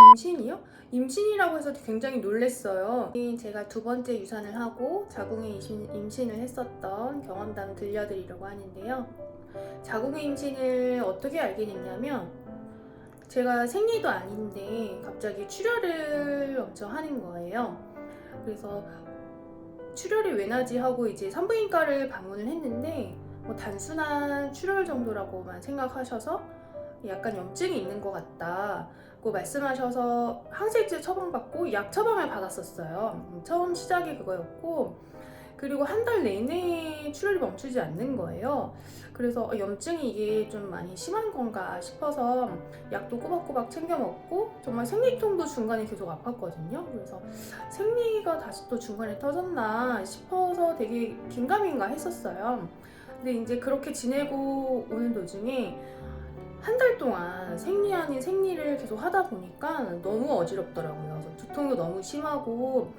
임신이요? 임신이라고 해서 굉장히 놀랐어요. 제가 두 번째 유산을 하고 자궁의 임신을 했었던 경험담 들려드리려고 하는데요. 자궁의 임신을 어떻게 알게 됐냐면 제가 생리도 아닌데 갑자기 출혈을 엄청 하는 거예요. 그래서 출혈이 왜 나지 하고 이제 산부인과를 방문을 했는데 뭐 단순한 출혈 정도라고만 생각하셔서 약간 염증이 있는 것 같다고 말씀하셔서 항생제 처방받고 약 처방을 받았었어요. 처음 시작이 그거였고, 그리고 한 달 내내 출혈이 멈추지 않는 거예요. 그래서 염증이 이게 좀 많이 심한 건가 싶어서 약도 꼬박꼬박 챙겨 먹고, 정말 생리통도 중간에 계속 아팠거든요. 그래서 생리가 다시 또 중간에 터졌나 싶어서 되게 긴가민가 했었어요. 근데 이제 그렇게 지내고 오는 도중에 한 달 동안 생리 아닌 생리를 계속 하다 보니까 너무 어지럽더라고요. 그래서 두통도 너무 심하고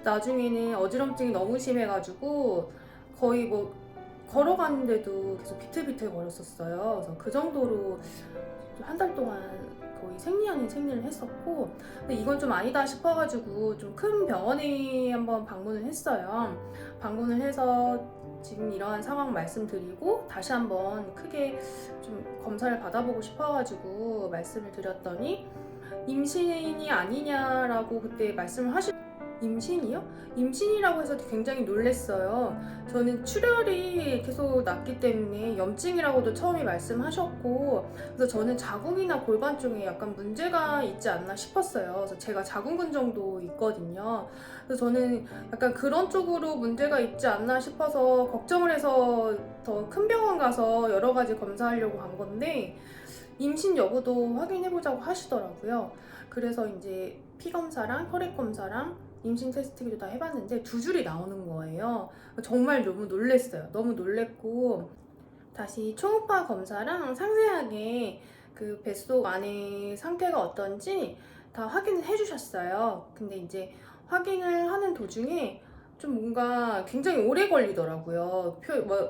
나중에는 어지럼증이 너무 심해가지고 거의 뭐 걸어가는데도 계속 비틀비틀 거렸었어요. 그래서 그 정도로 한 달 동안 거의 생리 아닌 생리를 했었고, 근데 이건 좀 아니다 싶어가지고 좀 큰 병원에 한번 방문을 했어요. 방문을 해서 지금 이러한 상황 말씀드리고 다시 한번 크게 좀 검사를 받아보고 싶어가지고 말씀을 드렸더니 임신이 아니냐라고 그때 말씀을 임신이요? 임신이라고 해서 굉장히 놀랐어요. 저는 출혈이 계속 났기 때문에 염증이라고도 처음에 말씀하셨고, 그래서 저는 자궁이나 골반 쪽에 약간 문제가 있지 않나 싶었어요. 그래서 제가 자궁근 정도 있거든요. 그래서 저는 약간 그런 쪽으로 문제가 있지 않나 싶어서 걱정을 해서 더 큰 병원 가서 여러 가지 검사하려고 간 건데, 임신 여부도 확인해보자고 하시더라고요. 그래서 이제 피 검사랑 혈액 검사랑 임신 테스트기도 다 해봤는데 두 줄이 나오는 거예요. 정말 너무 놀랬어요. 너무 놀랬고, 다시 초음파 검사랑 상세하게 그 뱃속 안에 상태가 어떤지 다 확인을 해주셨어요. 근데 이제 확인을 하는 도중에 좀 뭔가 굉장히 오래 걸리더라고요.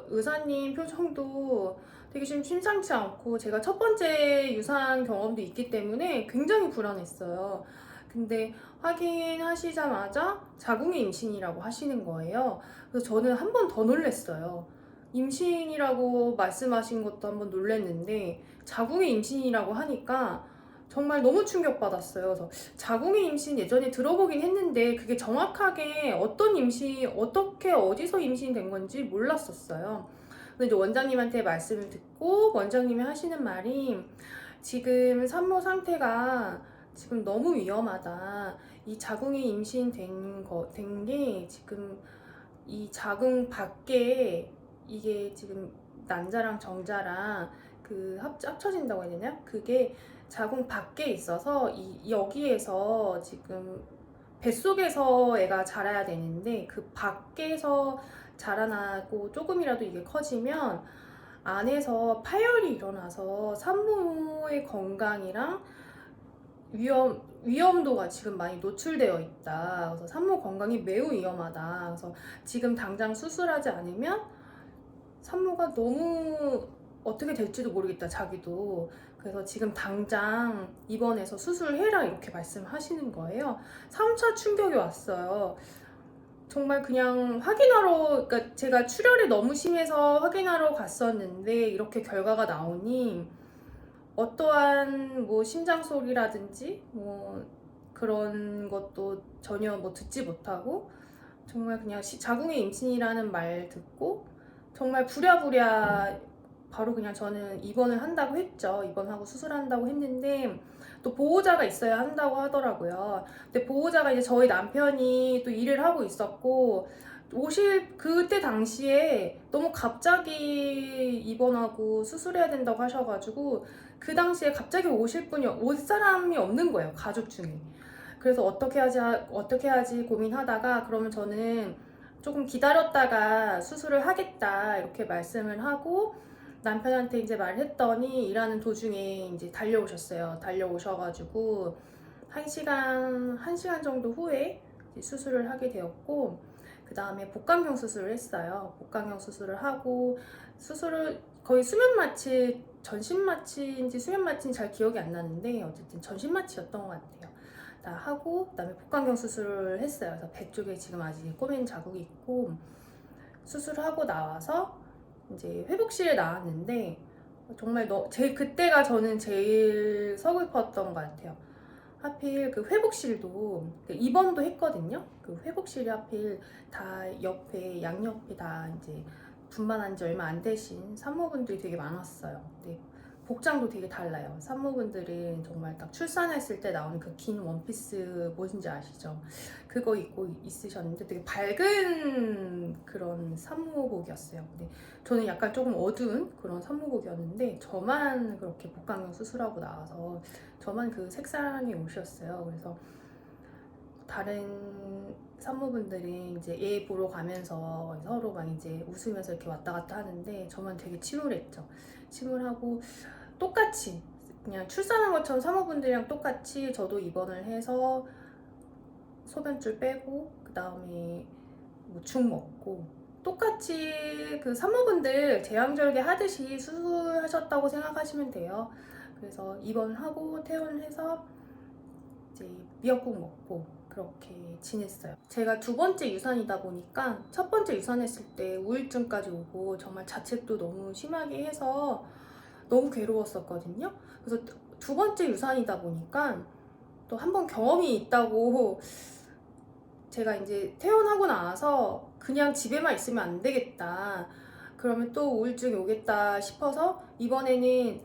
의사님 표정도 되게 좀 심상치 않고, 제가 첫 번째 유산 경험도 있기 때문에 굉장히 불안했어요. 근데 확인하시자마자 자궁의 임신이라고 하시는 거예요. 그래서 저는 한 번 더 놀랐어요. 임신이라고 말씀하신 것도 한번 놀랐는데 자궁의 임신이라고 하니까 정말 너무 충격받았어요. 그래서 자궁의 임신 예전에 들어보긴 했는데 그게 정확하게 어떤 임신, 어떻게 어디서 임신된 건지 몰랐었어요. 근데 이제 원장님한테 말씀을 듣고 원장님이 하시는 말이 지금 산모 상태가 지금 너무 위험하다. 이 자궁이 임신된 게 지금 이 자궁 밖에 이게 지금 난자랑 정자랑 그 합쳐진다고 해야 되나? 그게 자궁 밖에 있어서 여기에서 지금 뱃속에서 애가 자라야 되는데 그 밖에서 자라나고 조금이라도 이게 커지면 안에서 파열이 일어나서 산모의 건강이랑 위험도가 지금 많이 노출되어 있다. 그래서 산모 건강이 매우 위험하다. 그래서 지금 당장 수술하지 않으면 산모가 너무 어떻게 될지도 모르겠다, 자기도. 그래서 지금 당장 입원해서 수술해라 이렇게 말씀하시는 거예요. 3차 충격이 왔어요. 정말 그냥 확인하러, 그러니까 제가 출혈이 너무 심해서 확인하러 갔었는데 이렇게 결과가 나오니 어떠한 뭐 심장 소리라든지 뭐 그런 것도 전혀 뭐 듣지 못하고 정말 그냥 자궁의 임신이라는 말 듣고 정말 부랴부랴 바로 그냥 저는 입원을 한다고 했죠. 입원하고 수술한다고 했는데 또 보호자가 있어야 한다고 하더라고요. 근데 보호자가 이제 저희 남편이 또 일을 하고 있었고 그때 당시에 너무 갑자기 입원하고 수술해야 된다고 하셔가지고 그 당시에 갑자기 올 사람이 없는 거예요, 가족 중에. 그래서 어떻게 하지 고민하다가 그러면 저는 조금 기다렸다가 수술을 하겠다 이렇게 말씀을 하고 남편한테 이제 말했더니 일하는 도중에 이제 달려오셔가지고 1시간 정도 후에 수술을 하게 되었고, 그 다음에 복강경 수술을 했어요. 복강경 수술을 하고 수술을 거의 전신 마취인지 수면 마취인지 잘 기억이 안 나는데 어쨌든 전신 마취였던 것 같아요. 다 하고 그다음에 복강경 수술을 했어요. 그래서 배 쪽에 지금 아직 꼬맨 자국이 있고 수술을 하고 나와서 이제 회복실에 나왔는데 정말 그때가 저는 제일 서글펐던 것 같아요. 하필 그 회복실도 입원도 했거든요. 그 회복실이 하필 다 양옆에 다 이제 분만한 지 얼마 안 되신 산모분들이 되게 많았어요. 근데 복장도 되게 달라요. 산모분들은 정말 딱 출산했을 때 나오는 그 긴 원피스 뭔지 아시죠? 그거 입고 있으셨는데 되게 밝은 그런 산모복이었어요. 근데 저는 약간 조금 어두운 그런 산모복이었는데 저만 그렇게 복강경 수술하고 나와서 저만 그 색상의 옷이었어요. 그래서 다른 산모분들이 이제 애 보러 가면서 서로 막 이제 웃으면서 이렇게 왔다 갔다 하는데 저만 되게 침울했죠. 침울하고 똑같이 그냥 출산한 것처럼 산모분들이랑 똑같이 저도 입원을 해서 소변줄 빼고 그 다음에 뭐 죽 먹고 똑같이 그 산모분들 제왕절개 하듯이 수술하셨다고 생각하시면 돼요. 그래서 입원하고 퇴원을 해서 이제 미역국 먹고 그렇게 지냈어요. 제가 두 번째 유산이다 보니까 첫 번째 유산했을 때 우울증까지 오고 정말 자책도 너무 심하게 해서 너무 괴로웠었거든요. 그래서 두 번째 유산이다 보니까 또 한 번 경험이 있다고 제가 이제 퇴원하고 나와서 그냥 집에만 있으면 안 되겠다. 그러면 또 우울증이 오겠다 싶어서 이번에는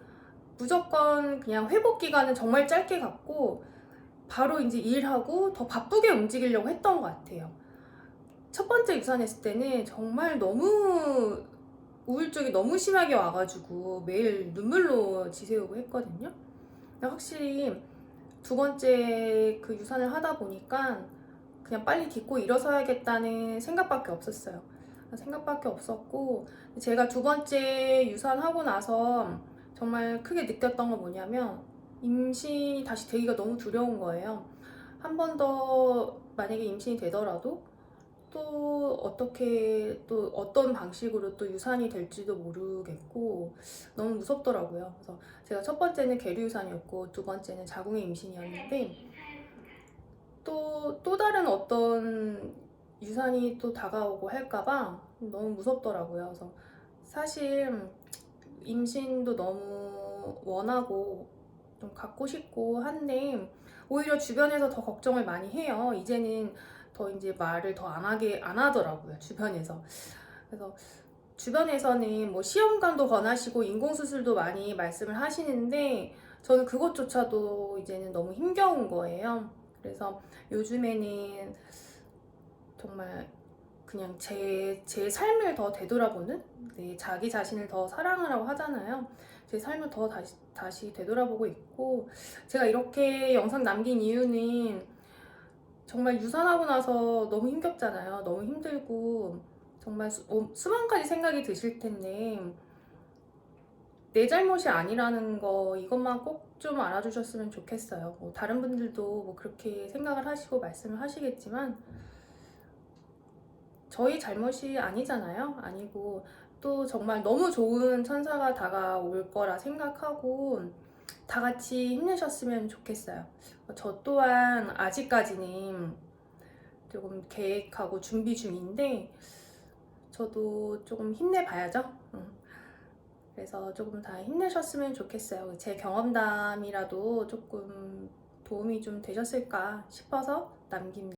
무조건 그냥 회복 기간은 정말 짧게 갖고 바로 이제 일하고 더 바쁘게 움직이려고 했던 것 같아요. 첫 번째 유산했을 때는 정말 너무 우울증이 너무 심하게 와가지고 매일 눈물로 지새우고 했거든요. 근데 확실히 두 번째 그 유산을 하다 보니까 그냥 빨리 딛고 일어서야겠다는 생각밖에 없었어요. 생각밖에 없었고 제가 두 번째 유산하고 나서 정말 크게 느꼈던 건 뭐냐면 임신이 다시 되기가 너무 두려운 거예요. 한 번 더 만약에 임신이 되더라도 또 어떤 방식으로 또 유산이 될지도 모르겠고 너무 무섭더라고요. 그래서 제가 첫 번째는 계류 유산이었고 두 번째는 자궁의 임신이었는데 또 다른 어떤 유산이 또 다가오고 할까봐 너무 무섭더라고요. 그래서 사실 임신도 너무 원하고 좀 갖고 싶고 한데 오히려 주변에서 더 걱정을 많이 해요. 이제는 더 이제 말을 더 안 하더라고요. 주변에서. 그래서 주변에서는 뭐 시험관도 권하시고 인공수술도 많이 말씀을 하시는데 저는 그것조차도 이제는 너무 힘겨운 거예요. 그래서 요즘에는 정말 그냥 제 삶을 더 되돌아보는 자기 자신을 더 사랑하라고 하잖아요. 제 삶을 더 다시 되돌아보고 있고 제가 이렇게 영상 남긴 이유는 정말 유산하고 나서 너무 힘겹잖아요. 너무 힘들고 정말 수만 가지 생각이 드실 텐데 내 잘못이 아니라는 거 이것만 꼭 좀 알아주셨으면 좋겠어요. 뭐 다른 분들도 뭐 그렇게 생각을 하시고 말씀을 하시겠지만 저희 잘못이 아니잖아요. 아니고 또 정말 너무 좋은 천사가 다가올 거라 생각하고 다 같이 힘내셨으면 좋겠어요. 저 또한 아직까지는 조금 계획하고 준비 중인데 저도 조금 힘내봐야죠. 그래서 조금 다 힘내셨으면 좋겠어요. 제 경험담이라도 조금 도움이 좀 되셨을까 싶어서 남깁니다.